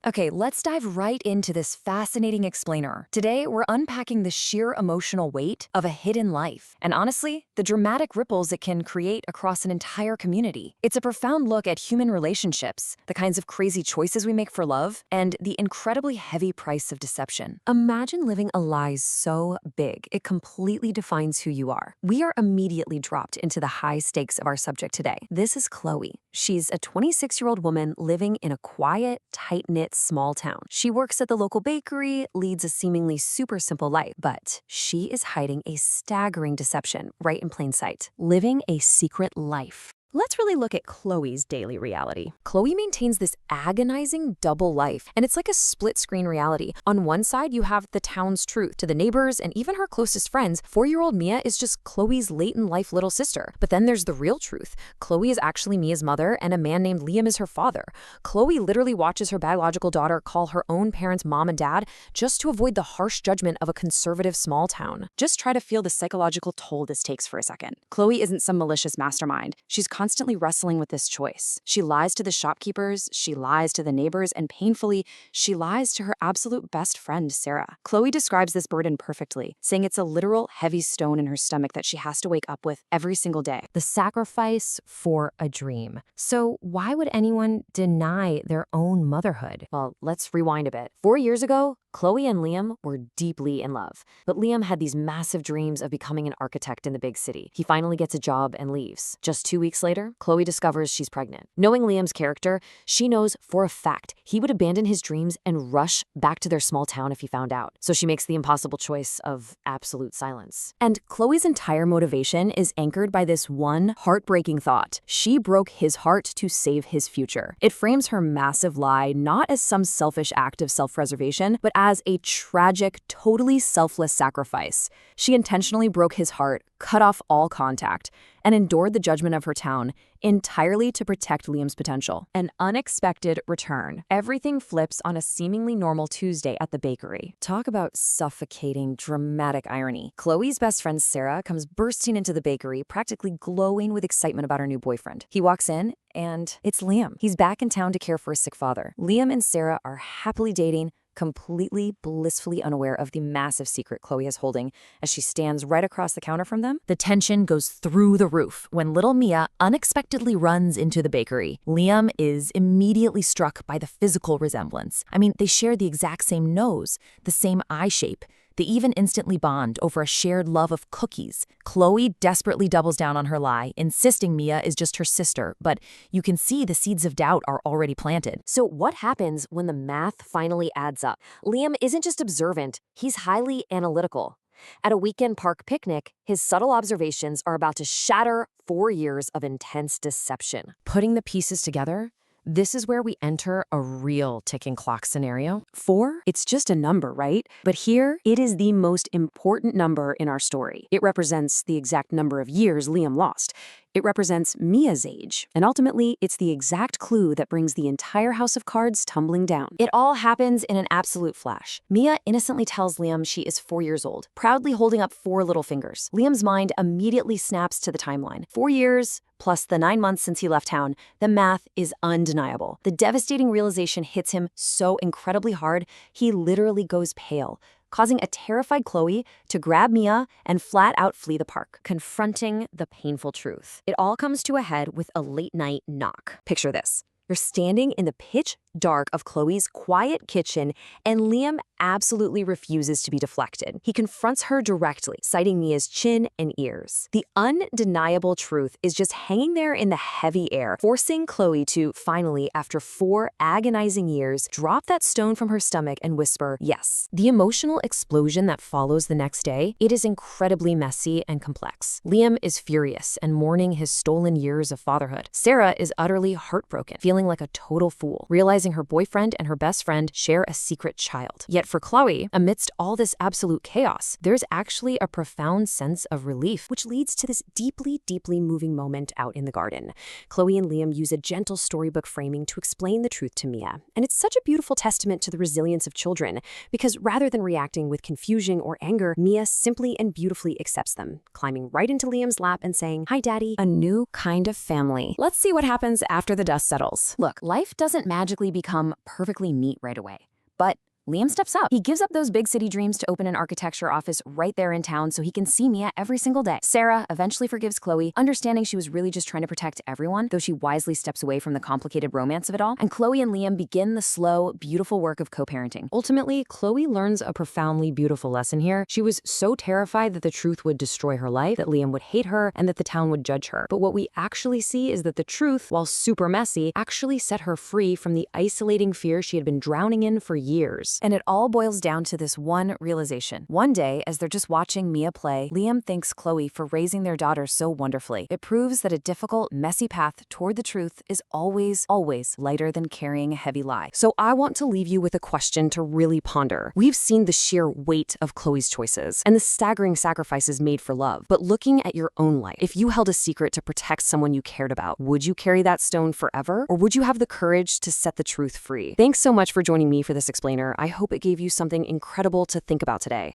Okay, let's dive right into this fascinating explainer. Today, we're unpacking the sheer emotional weight of a hidden life, and honestly, the dramatic ripples it can create across an entire community. It's a profound look at human relationships, the kinds of crazy choices we make for love, and the incredibly heavy price of deception. Imagine living a lie so big, it completely defines who you are. We are immediately dropped into the high stakes of our subject today. This is Chloe. She's a 26-year-old woman living in a quiet, tight-knit small town. She works at the local bakery, leads a seemingly super simple life, but she is hiding a staggering deception right in plain sight, living a secret life. Let's really look at Chloe's daily reality. Chloe maintains this agonizing double life, and it's like a split-screen reality. On one side, you have the town's truth to the neighbors and even her closest friends. 4-year-old Mia is just Chloe's late-in-life little sister. But then there's the real truth. Chloe is actually Mia's mother, and a man named Liam is her father. Chloe literally watches her biological daughter call her own parents mom and dad just to avoid the harsh judgment of a conservative small town. Just try to feel the psychological toll this takes for a second. Chloe isn't some malicious mastermind. She's constantly wrestling with this choice. She lies to the shopkeepers, she lies to the neighbors, and painfully, she lies to her absolute best friend, Sarah. Chloe describes this burden perfectly, saying it's a literal heavy stone in her stomach that she has to wake up with every single day. The sacrifice for a dream. So why would anyone deny their own motherhood? Well, let's rewind a bit. 4 years ago, Chloe and Liam were deeply in love, but Liam had these massive dreams of becoming an architect in the big city. He finally gets a job and leaves. Just 2 weeks later, Chloe discovers she's pregnant. Knowing Liam's character, she knows for a fact he would abandon his dreams and rush back to their small town if he found out. So she makes the impossible choice of absolute silence. And Chloe's entire motivation is anchored by this one heartbreaking thought. She broke his heart to save his future. It frames her massive lie not as some selfish act of self-preservation, but as a tragic, totally selfless sacrifice. She intentionally broke his heart, cut off all contact, and endured the judgment of her town entirely to protect Liam's potential. An unexpected return. Everything flips on a seemingly normal Tuesday at the bakery. Talk about suffocating, dramatic irony. Chloe's best friend Sarah comes bursting into the bakery, practically glowing with excitement about her new boyfriend. He walks in, and it's Liam. He's back in town to care for his sick father. Liam and Sarah are happily dating, completely blissfully unaware of the massive secret Chloe is holding as she stands right across the counter from them. The tension goes through the roof when little Mia unexpectedly runs into the bakery. Liam is immediately struck by the physical resemblance. I mean, they share the exact same nose, the same eye shape. They even instantly bond over a shared love of cookies. Chloe desperately doubles down on her lie, insisting Mia is just her sister, but you can see the seeds of doubt are already planted. So what happens when the math finally adds up? Liam isn't just observant, he's highly analytical. At a weekend park picnic, his subtle observations are about to shatter 4 years of intense deception. Putting the pieces together, this is where we enter a real ticking clock scenario. 4? It's just a number, right? But here, it is the most important number in our story. It represents the exact number of years Liam lost. It represents Mia's age, and ultimately, it's the exact clue that brings the entire house of cards tumbling down. It all happens in an absolute flash. Mia innocently tells Liam she is 4 years old, proudly holding up 4 little fingers. Liam's mind immediately snaps to the timeline. 4 years plus the 9 months since he left town. The math is undeniable. The devastating realization hits him so incredibly hard, he literally goes pale, causing a terrified Chloe to grab Mia and flat out flee the park, confronting the painful truth. It all comes to a head with a late-night knock. Picture this. You're standing in the pitch dark of Chloe's quiet kitchen, and Liam absolutely refuses to be deflected. He confronts her directly, citing Mia's chin and ears. The undeniable truth is just hanging there in the heavy air, forcing Chloe to finally, after 4 agonizing years, drop that stone from her stomach and whisper, yes. The emotional explosion that follows the next day, it is incredibly messy and complex. Liam is furious and mourning his stolen years of fatherhood. Sarah is utterly heartbroken, feeling like a total fool, realizing her boyfriend and her best friend share a secret child. Yet for Chloe, amidst all this absolute chaos, there's actually a profound sense of relief, which leads to this deeply, deeply moving moment out in the garden. Chloe and Liam use a gentle storybook framing to explain the truth to Mia. And it's such a beautiful testament to the resilience of children, because rather than reacting with confusion or anger, Mia simply and beautifully accepts them, climbing right into Liam's lap and saying, "Hi, Daddy." A new kind of family. Let's see what happens after the dust settles. Look, life doesn't magically actually become perfectly neat right away. But Liam steps up. He gives up those big city dreams to open an architecture office right there in town so he can see Mia every single day. Sarah eventually forgives Chloe, understanding she was really just trying to protect everyone, though she wisely steps away from the complicated romance of it all. And Chloe and Liam begin the slow, beautiful work of co-parenting. Ultimately, Chloe learns a profoundly beautiful lesson here. She was so terrified that the truth would destroy her life, that Liam would hate her, and that the town would judge her. But what we actually see is that the truth, while super messy, actually set her free from the isolating fear she had been drowning in for years. And it all boils down to this one realization. One day, as they're just watching Mia play, Liam thanks Chloe for raising their daughter so wonderfully. It proves that a difficult, messy path toward the truth is always, always lighter than carrying a heavy lie. So I want to leave you with a question to really ponder. We've seen the sheer weight of Chloe's choices and the staggering sacrifices made for love. But looking at your own life, if you held a secret to protect someone you cared about, would you carry that stone forever? Or would you have the courage to set the truth free? Thanks so much for joining me for this explainer. I hope it gave you something incredible to think about today.